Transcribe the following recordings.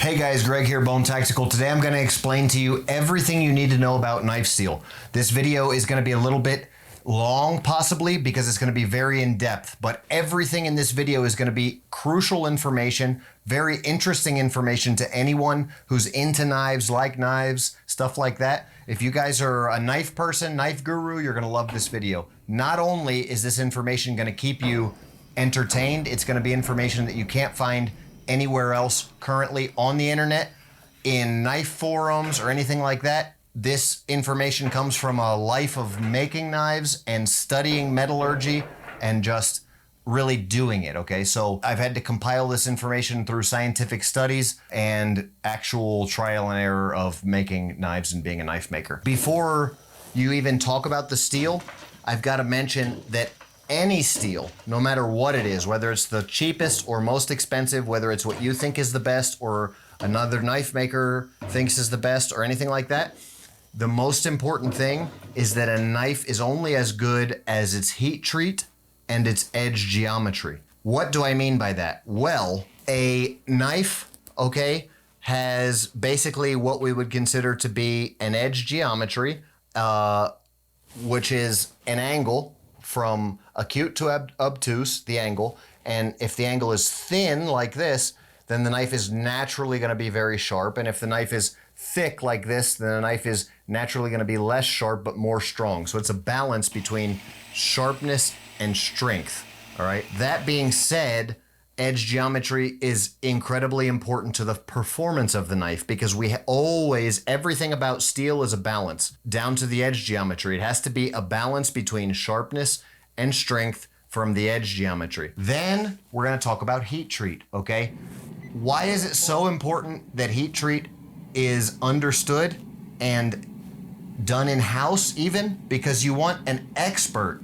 Hey guys, Greg here, Bone Tactical. Today I'm going to explain to you everything you need to know about knife steel. This video is going to be a little bit long possibly because it's going to be very in-depth, but everything in this video is going to be crucial information, very interesting information to anyone who's into knives, like knives, stuff like that. If you guys are a knife person, knife guru, you're going to love this video. Not only is this information going to keep you entertained, it's going to be information that you can't find anywhere else currently on the internet, in knife forums or anything like that. This information comes from a life of making knives and studying metallurgy and just really doing it, okay? So I've had to compile this information through scientific studies and actual trial and error of making knives and being a knife maker. Before you even talk about the steel, I've got to mention that any steel, no matter what it is, whether it's the cheapest or most expensive, whether it's what you think is the best or another knife maker thinks is the best or anything like that, the most important thing is that a knife is only as good as its heat treat and its edge geometry. What do I mean by that? Well, a knife, okay, has basically what we would consider to be an edge geometry, which is an angle from acute to obtuse, the angle. And if the angle is thin like this, then the knife is naturally going to be very sharp. And if the knife is thick like this, then the knife is naturally going to be less sharp but more strong. So it's a balance between sharpness and strength. All right. That being said, edge geometry is incredibly important to the performance of the knife because everything about steel is a balance down to the edge geometry. It has to be a balance between sharpness and strength from the edge geometry. Then we're going to talk about heat treat, okay? Why is it so important that heat treat is understood and done in-house even? Because you want an expert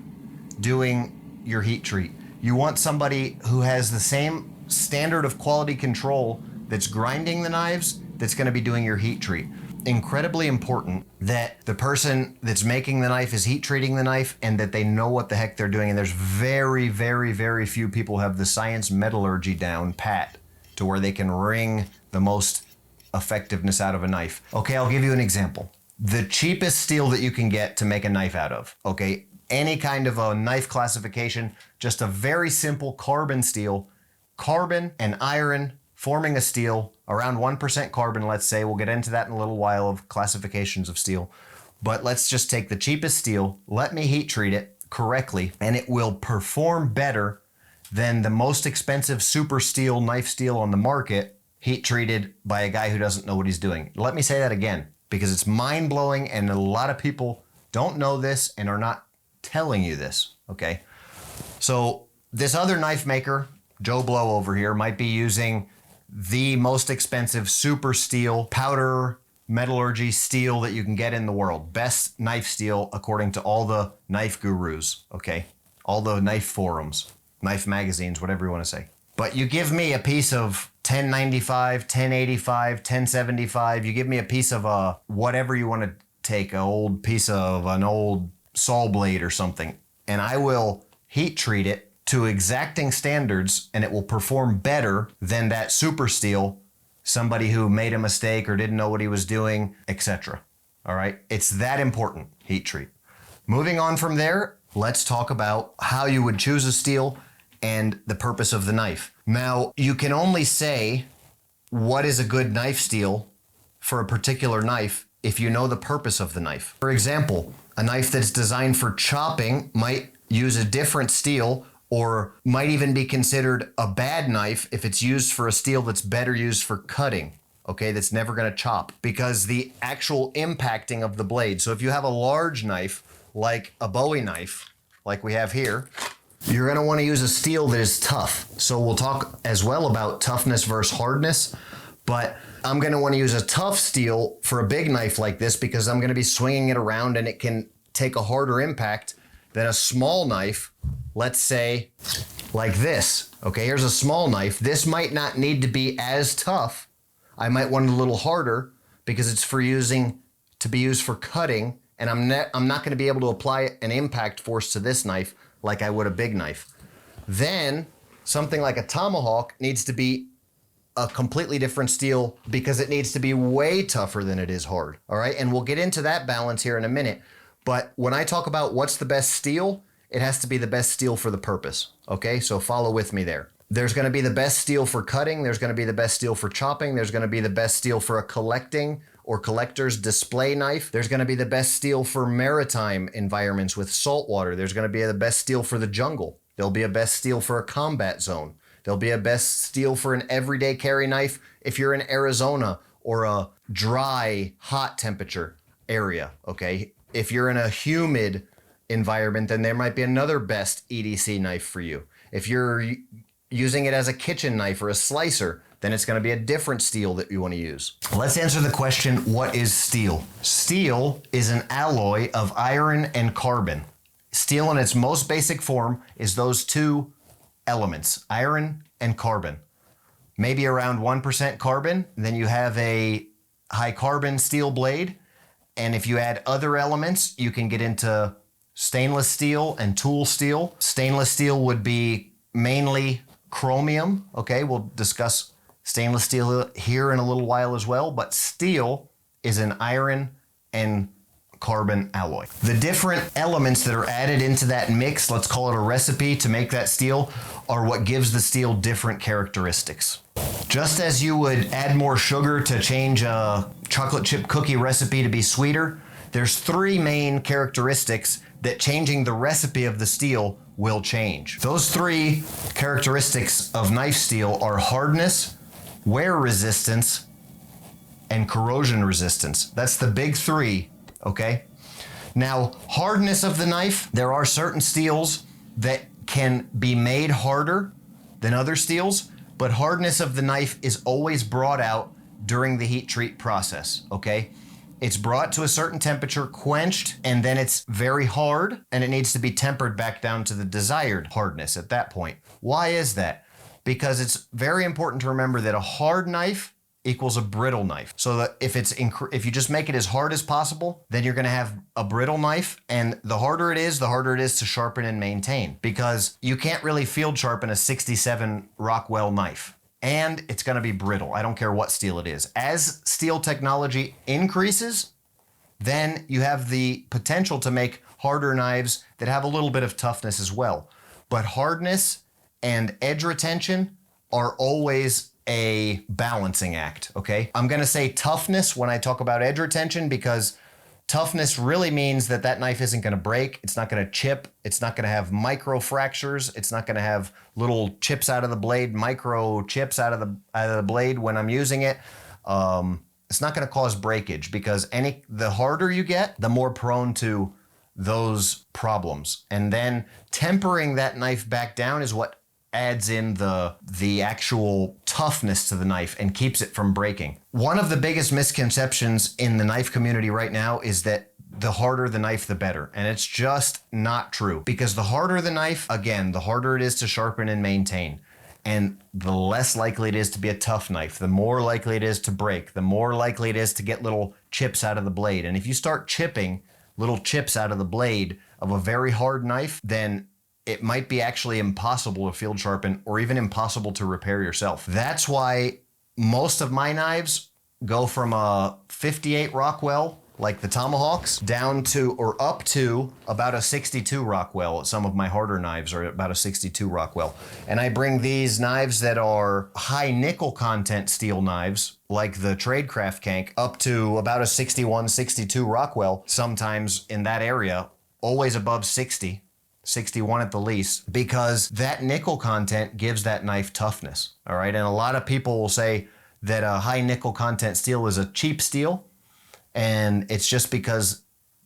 doing your heat treat. You want somebody who has the same standard of quality control that's grinding the knives that's going to be doing your heat treat. Incredibly important that the person that's making the knife is heat treating the knife and that they know what the heck they're doing. And there's very, very, very few people who have the science metallurgy down pat to where they can wring the most effectiveness out of a knife. Okay, I'll give you an example. The cheapest steel that you can get to make a knife out of, okay? Any kind of a knife classification, just a very simple carbon steel, carbon and iron forming a steel, around 1% carbon, let's say. We'll get into that in a little while of classifications of steel. But let's just take the cheapest steel, let me heat treat it correctly, and it will perform better than the most expensive super steel, knife steel on the market, heat treated by a guy who doesn't know what he's doing. Let me say that again, because it's mind-blowing and a lot of people don't know this and are not telling you this, okay? So this other knife maker, Joe Blow over here, might be using the most expensive super steel powder metallurgy steel that you can get in the world. Best knife steel according to all the knife gurus, okay? All the knife forums, knife magazines, whatever you want to say. But you give me a piece of 1095, 1085, 1075, you give me a piece of whatever you want to take, an old piece of an old saw blade or something, and I will heat treat it to exacting standards and it will perform better than that super steel, somebody who made a mistake or didn't know what he was doing, etc. All right, it's that important, heat treat. Moving on from there, let's talk about how you would choose a steel and the purpose of the knife. Now, you can only say what is a good knife steel for a particular knife if you know the purpose of the knife. For example, a knife that's designed for chopping might use a different steel or might even be considered a bad knife if it's used for a steel that's better used for cutting, okay, that's never gonna chop because the actual impacting of the blade. So if you have a large knife, like a Bowie knife, like we have here, you're gonna wanna use a steel that is tough. So we'll talk as well about toughness versus hardness, but I'm gonna wanna use a tough steel for a big knife like this because I'm gonna be swinging it around and it can take a harder impact than a small knife, let's say like this. Okay, here's a small knife. This might not need to be as tough. I might want it a little harder because it's to be used for cutting, and I'm not gonna be able to apply an impact force to this knife like I would a big knife. Then something like a tomahawk needs to be a completely different steel because it needs to be way tougher than it is hard. All right. And we'll get into that balance here in a minute. But when I talk about what's the best steel, it has to be the best steel for the purpose. Okay. So follow with me there. There's going to be the best steel for cutting. There's going to be the best steel for chopping. There's going to be the best steel for a collecting or collector's display knife. There's going to be the best steel for maritime environments with salt water. There's going to be the best steel for the jungle. There'll be a best steel for a combat zone. There'll be a best steel for an everyday carry knife if you're in Arizona or a dry, hot temperature area, okay? If you're in a humid environment, then there might be another best EDC knife for you. If you're using it as a kitchen knife or a slicer, then it's going to be a different steel that you want to use. Let's answer the question, what is steel? Steel is an alloy of iron and carbon. Steel in its most basic form is those two elements, iron and carbon. Maybe around 1% carbon, then you have a high carbon steel blade. And if you add other elements, you can get into stainless steel and tool steel. Stainless steel would be mainly chromium. Okay, we'll discuss stainless steel here in a little while as well, but steel is an iron and carbon alloy. The different elements that are added into that mix, let's call it a recipe to make that steel, are what gives the steel different characteristics. Just as you would add more sugar to change a chocolate chip cookie recipe to be sweeter, there's three main characteristics that changing the recipe of the steel will change. Those three characteristics of knife steel are hardness, wear resistance, and corrosion resistance. That's the big three, okay? Now, hardness of the knife, there are certain steels that can be made harder than other steels, but hardness of the knife is always brought out during the heat treat process, okay? It's brought to a certain temperature, quenched, and then it's very hard, and it needs to be tempered back down to the desired hardness at that point. Why is that? Because it's very important to remember that a hard knife equals a brittle knife. So that if you just make it as hard as possible, then you're going to have a brittle knife, and the harder it is to sharpen and maintain, because you can't really field sharpen a 67 Rockwell knife. And it's going to be brittle. I don't care what steel it is. As steel technology increases, then you have the potential to make harder knives that have a little bit of toughness as well. But hardness and edge retention are always a balancing act, okay? I'm going to say toughness when I talk about edge retention, because toughness really means that that knife isn't going to break. It's not going to chip. It's not going to have micro fractures. It's not going to have little chips out of the blade, micro chips out of the blade when I'm using it. It's not going to cause breakage, because the harder you get, the more prone to those problems. And then tempering that knife back down is what adds in the actual toughness to the knife and keeps it from breaking. One of the biggest misconceptions in the knife community right now is that the harder the knife, the better. And it's just not true, because the harder the knife, again, the harder it is to sharpen and maintain. And the less likely it is to be a tough knife, the more likely it is to break, the more likely it is to get little chips out of the blade. And if you start chipping little chips out of the blade of a very hard knife, then it might be actually impossible to field sharpen, or even impossible to repair yourself. That's why most of my knives go from a 58 Rockwell, like the tomahawks, down to or up to about a 62 Rockwell. Some of my harder knives are about a 62 Rockwell. And I bring these knives that are high nickel content steel knives, like the Tradecraft Kank, up to about a 61, 62 Rockwell, sometimes in that area, always above 60. 61 at the least, because that nickel content gives that knife toughness. All right. And a lot of people will say that a high nickel content steel is a cheap steel. And it's just because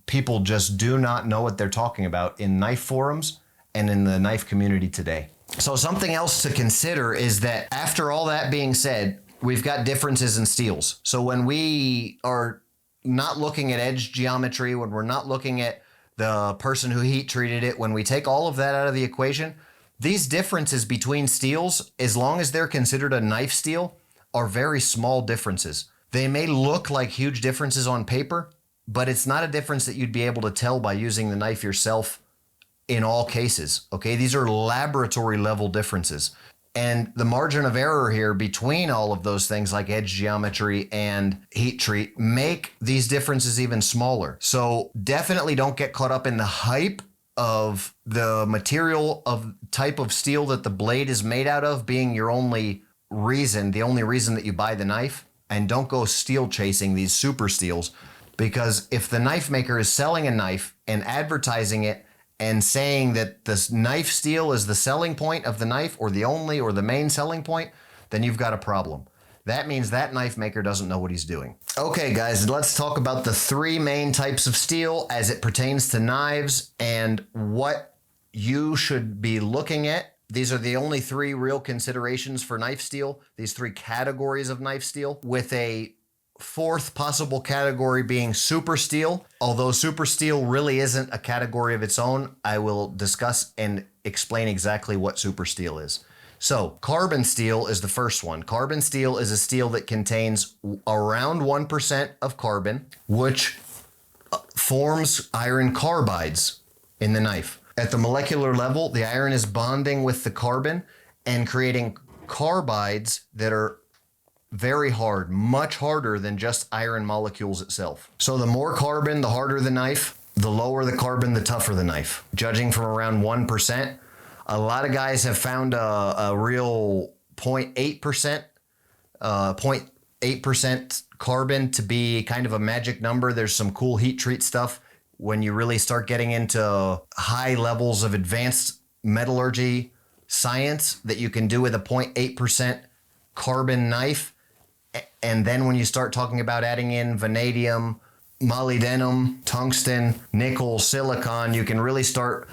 people just do not know what they're talking about in knife forums and in the knife community today. So something else to consider is that after all that being said, we've got differences in steels. So when we are not looking at edge geometry, when we're not looking at the person who heat treated it, when we take all of that out of the equation, these differences between steels, as long as they're considered a knife steel, are very small differences. They may look like huge differences on paper, but it's not a difference that you'd be able to tell by using the knife yourself in all cases, okay? These are laboratory level differences. And the margin of error here between all of those things like edge geometry and heat treat make these differences even smaller. So definitely don't get caught up in the hype of the material of type of steel that the blade is made out of being your only reason, the only reason that you buy the knife. And don't go steel chasing these super steels, because if the knife maker is selling a knife and advertising it and saying that this knife steel is the selling point of the knife or the only or the main selling point, then you've got a problem. That means that knife maker doesn't know what he's doing. Okay, guys, let's talk about the three main types of steel as it pertains to knives and what you should be looking at. These are the only three real considerations for knife steel, these three categories of knife steel, with a fourth possible category being super steel. Although super steel really isn't a category of its own, I will discuss and explain exactly what super steel is. So carbon steel is the first one. Carbon steel is a steel that contains around 1% of carbon, which forms iron carbides in the knife. At the molecular level, the iron is bonding with the carbon and creating carbides that are very hard, much harder than just iron molecules itself. So the more carbon, the harder the knife. The lower the carbon, the tougher the knife. Judging from around 1%, a lot of guys have found a real 0.8%, 0.8% carbon to be kind of a magic number. There's some cool heat treat stuff when you really start getting into high levels of advanced metallurgy science that you can do with a 0.8% carbon knife. And then when you start talking about adding in vanadium, molybdenum, tungsten, nickel, silicon, you can really start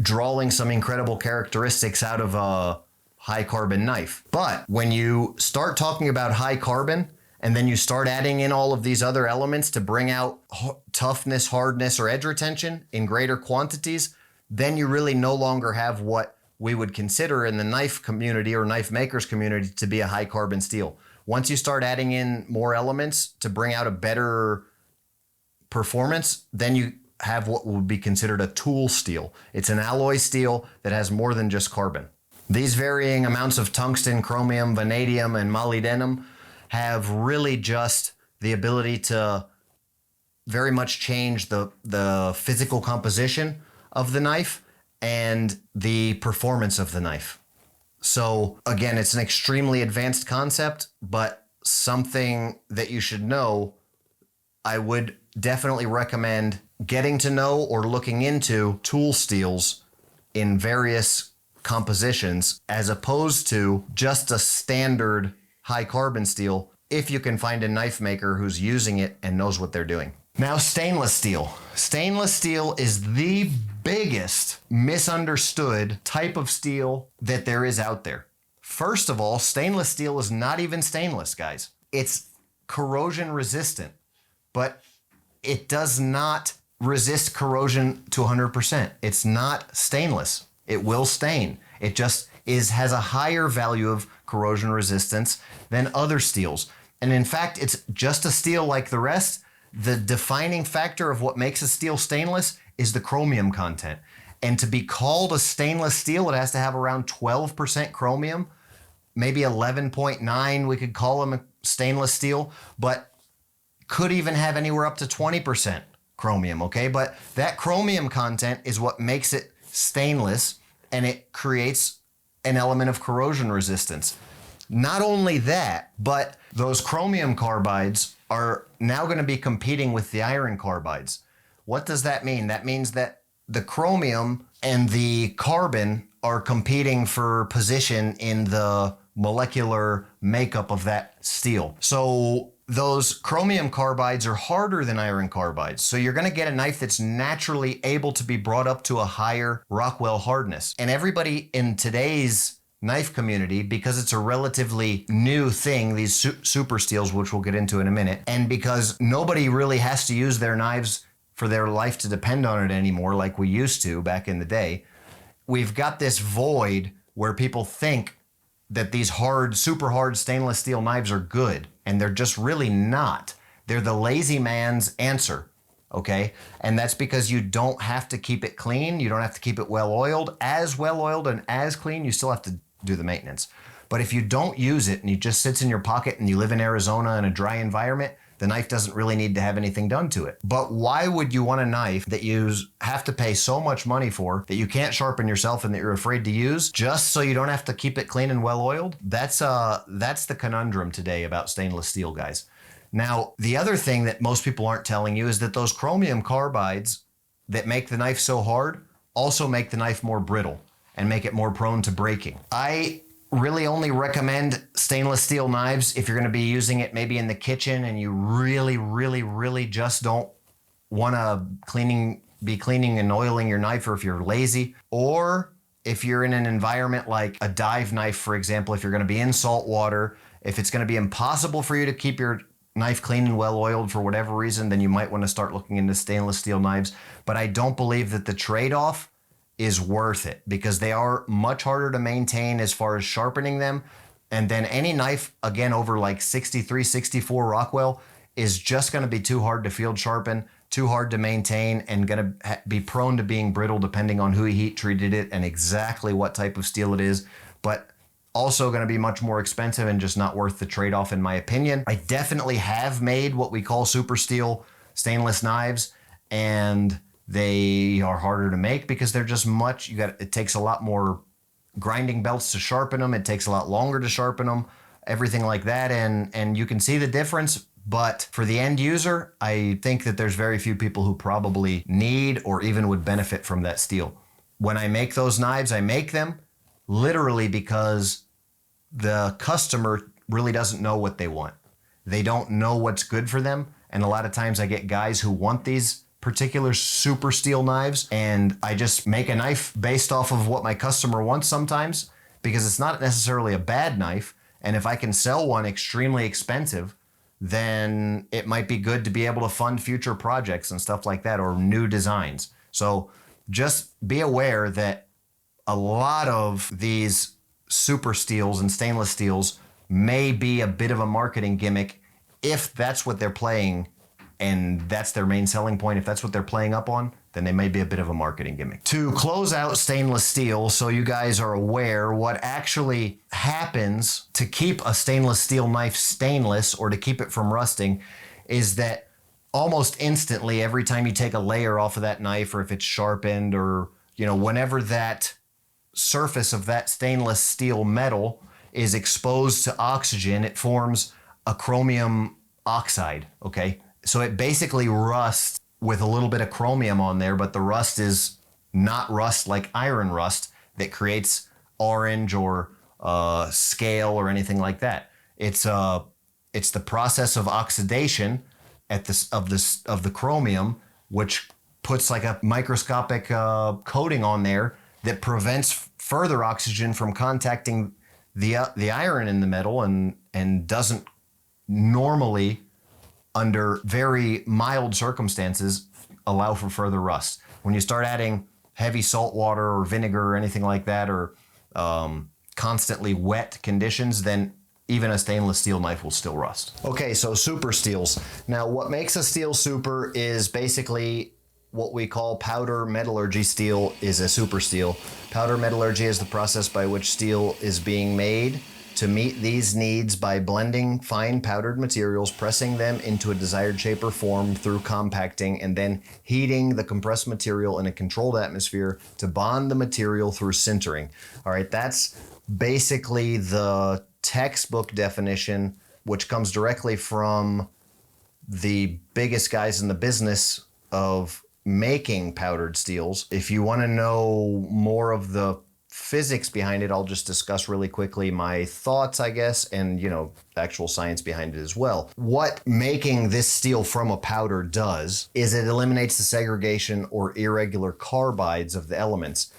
drawing some incredible characteristics out of a high carbon knife. But when you start talking about high carbon and then you start adding in all of these other elements to bring out toughness, hardness, or edge retention in greater quantities, then you really no longer have what we would consider in the knife community or knife makers community to be a high carbon steel. Once you start adding in more elements to bring out a better performance, then you have what would be considered a tool steel. It's an alloy steel that has more than just carbon. These varying amounts of tungsten, chromium, vanadium, and molybdenum have really just the ability to very much change the physical composition of the knife and the performance of the knife. So again, it's an extremely advanced concept, but something that you should know. I would definitely recommend getting to know or looking into tool steels in various compositions as opposed to just a standard high carbon steel if you can find a knife maker who's using it and knows what they're doing. Now, stainless steel. Stainless steel is the biggest misunderstood type of steel that there is out there. First of all, stainless steel is not even stainless, guys. It's corrosion resistant, but it does not resist corrosion to 100%. It's not stainless. It will stain. It just has a higher value of corrosion resistance than other steels. And in fact, it's just a steel like the rest. The defining factor of what makes a steel stainless is the chromium content. And to be called a stainless steel, it has to have around 12% chromium, maybe 11.9, we could call them a stainless steel, but could even have anywhere up to 20% chromium, okay? But that chromium content is what makes it stainless, and it creates an element of corrosion resistance. Not only that, but those chromium carbides are now going to be competing with the iron carbides. What does that mean? That means that the chromium and the carbon are competing for position in the molecular makeup of that steel. So those chromium carbides are harder than iron carbides. So you're going to get a knife that's naturally able to be brought up to a higher Rockwell hardness. And everybody in today's knife community, because it's a relatively new thing, these super steels, which we'll get into in a minute, and because nobody really has to use their knives for their life to depend on it anymore like we used to back in the day, we've got this void where people think that these hard, super hard stainless steel knives are good, and they're just really not. They're the lazy man's answer, okay? And that's because you don't have to keep it clean. You don't have to keep it well oiled and as clean. You still have to do the maintenance. But if you don't use it and it just sits in your pocket and you live in Arizona in a dry environment, the knife doesn't really need to have anything done to it. But why would you want a knife that you have to pay so much money for, that you can't sharpen yourself and that you're afraid to use, just so you don't have to keep it clean and well oiled? That's the conundrum today about stainless steel, guys. Now, the other thing that most people aren't telling you is that those chromium carbides that make the knife so hard also make the knife more brittle and make it more prone to breaking. I really only recommend stainless steel knives if you're going to be using it maybe in the kitchen and you really just don't want to be cleaning and oiling your knife, or if you're lazy, or if you're in an environment like a dive knife, for example. If you're going to be in salt water, if it's going to be impossible for you to keep your knife clean and well oiled for whatever reason, then you might want to start looking into stainless steel knives. But I don't believe that the trade-off is worth it, because they are much harder to maintain as far as sharpening them. And then any knife, again, over like 63, 64 Rockwell is just going to be too hard to field sharpen, too hard to maintain, and going to be prone to being brittle depending on who heat treated it and exactly what type of steel it is. But also going to be much more expensive and just not worth the trade-off, in my opinion. I definitely have made what we call super steel stainless knives, and they are harder to make because they're just it takes a lot more grinding belts to sharpen them. It takes a lot longer to sharpen them, everything like that. And you can see the difference. But for the end user, I think that there's very few people who probably need or even would benefit from that steel. When I make those knives, I make them literally because the customer really doesn't know what they want. They don't know what's good for them. And a lot of times I get guys who want these particular super steel knives, and I just make a knife based off of what my customer wants sometimes, because it's not necessarily a bad knife. And if I can sell one extremely expensive, then it might be good to be able to fund future projects and stuff like that, or new designs. So just be aware that a lot of these super steels and stainless steels may be a bit of a marketing gimmick if that's what they're playing and that's their main selling point. If that's what they're playing up on, then they may be a bit of a marketing gimmick. To close out stainless steel, so you guys are aware what actually happens to keep a stainless steel knife stainless, or to keep it from rusting, is that almost instantly, every time you take a layer off of that knife, or if it's sharpened, or whenever that surface of that stainless steel metal is exposed to oxygen, it forms a chromium oxide, okay? So it basically rusts with a little bit of chromium on there, but the rust is not rust like iron rust that creates orange or scale or anything like that. It's the process of oxidation of the chromium, which puts like a microscopic coating on there that prevents further oxygen from contacting the iron in the metal, and doesn't normally, under very mild circumstances, allow for further rust. When you start adding heavy salt water or vinegar or anything like that, or constantly wet conditions, then even a stainless steel knife will still rust. Okay, so super steels. Now, what makes a steel super is basically what we call powder metallurgy steel is a super steel. Powder metallurgy is the process by which steel is being made to meet these needs by blending fine powdered materials, pressing them into a desired shape or form through compacting, and then heating the compressed material in a controlled atmosphere to bond the material through sintering. All right, that's basically the textbook definition, which comes directly from the biggest guys in the business of making powdered steels. If you want to know more of the physics behind it, I'll just discuss really quickly my thoughts, I guess, and actual science behind it as well. What making this steel from a powder does is it eliminates the segregation or irregular carbides of the elements.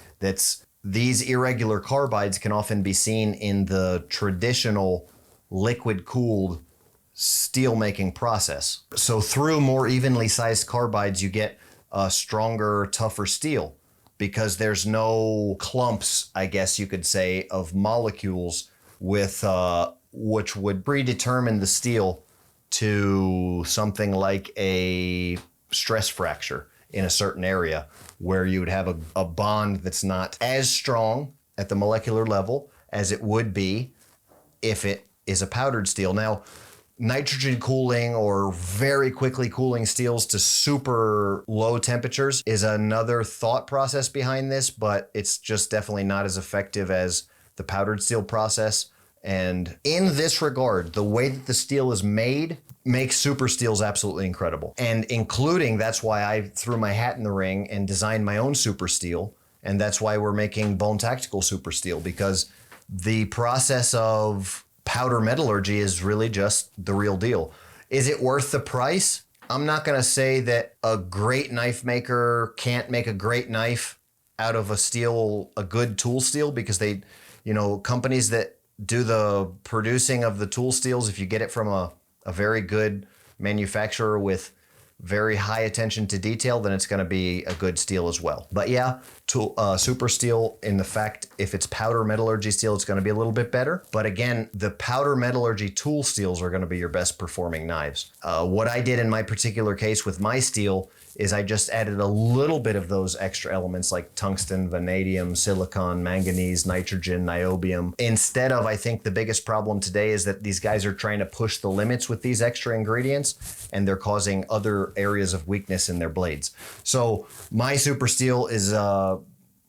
These irregular carbides can often be seen in the traditional liquid-cooled steel making process. So through more evenly sized carbides, you get a stronger, tougher steel, because there's no clumps, I guess you could say, of molecules with which would predetermine the steel to something like a stress fracture in a certain area, where you would have a bond that's not as strong at the molecular level as it would be if it is a powdered steel. Now, nitrogen cooling or very quickly cooling steels to super low temperatures is another thought process behind this, but it's just definitely not as effective as the powdered steel process. And in this regard, the way that the steel is made makes super steels absolutely incredible. And including, that's why I threw my hat in the ring and designed my own super steel. And that's why we're making Bone Tactical super steel, because the process of powder metallurgy is really just the real deal. Is it worth the price? I'm not going to say that a great knife maker can't make a great knife out of a steel, a good tool steel, because they, companies that do the producing of the tool steels, if you get it from a very good manufacturer with very high attention to detail, then it's going to be a good steel as well. But yeah, super steel, in the fact, if it's powder metallurgy steel, it's going to be a little bit better. But again, the powder metallurgy tool steels are going to be your best performing knives. What I did in my particular case with my steel is I just added a little bit of those extra elements like tungsten, vanadium, silicon, manganese, nitrogen, niobium. Instead of, I think the biggest problem today is that these guys are trying to push the limits with these extra ingredients, and they're causing other areas of weakness in their blades. So my super steel is,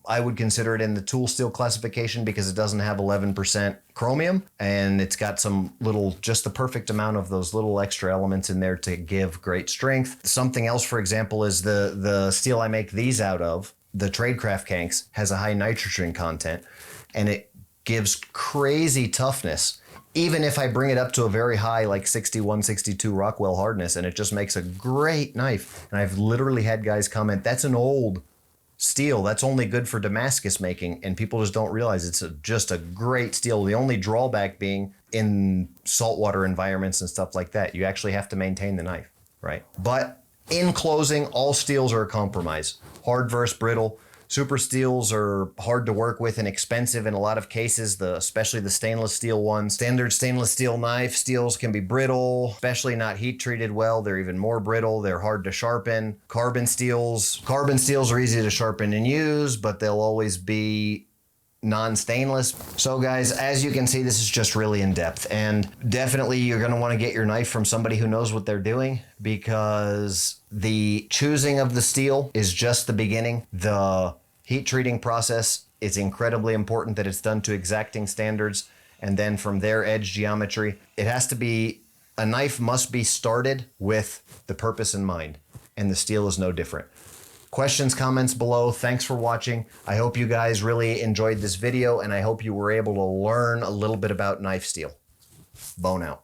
I would consider it in the tool steel classification because it doesn't have 11% chromium, and it's got some little, just the perfect amount of those little extra elements in there to give great strength. Something else, for example, is the steel I make these out of, the Tradecraft Kanks, has a high nitrogen content, and it gives crazy toughness, even if I bring it up to a very high, like 61, 62 Rockwell hardness, and it just makes a great knife. And I've literally had guys comment, that's an old steel, that's only good for Damascus making, and people just don't realize it's just a great steel. The only drawback being in saltwater environments and stuff like that, you actually have to maintain the knife, right? But in closing, all steels are a compromise. Hard versus brittle. Super steels are hard to work with and expensive in a lot of cases, especially the stainless steel ones. Standard stainless steel knife steels can be brittle, especially not heat treated well. They're even more brittle. They're hard to sharpen. Carbon steels are easy to sharpen and use, but they'll always be non-stainless. So guys, as you can see, this is just really in depth, and definitely you're going to want to get your knife from somebody who knows what they're doing, because the choosing of the steel is just the beginning. The heat treating process is incredibly important, that it's done to exacting standards, and then from there, edge geometry. It has to be, a knife must be started with the purpose in mind, and the steel is no different. Questions, comments below. Thanks for watching. I hope you guys really enjoyed this video, and I hope you were able to learn a little bit about knife steel. Bone out.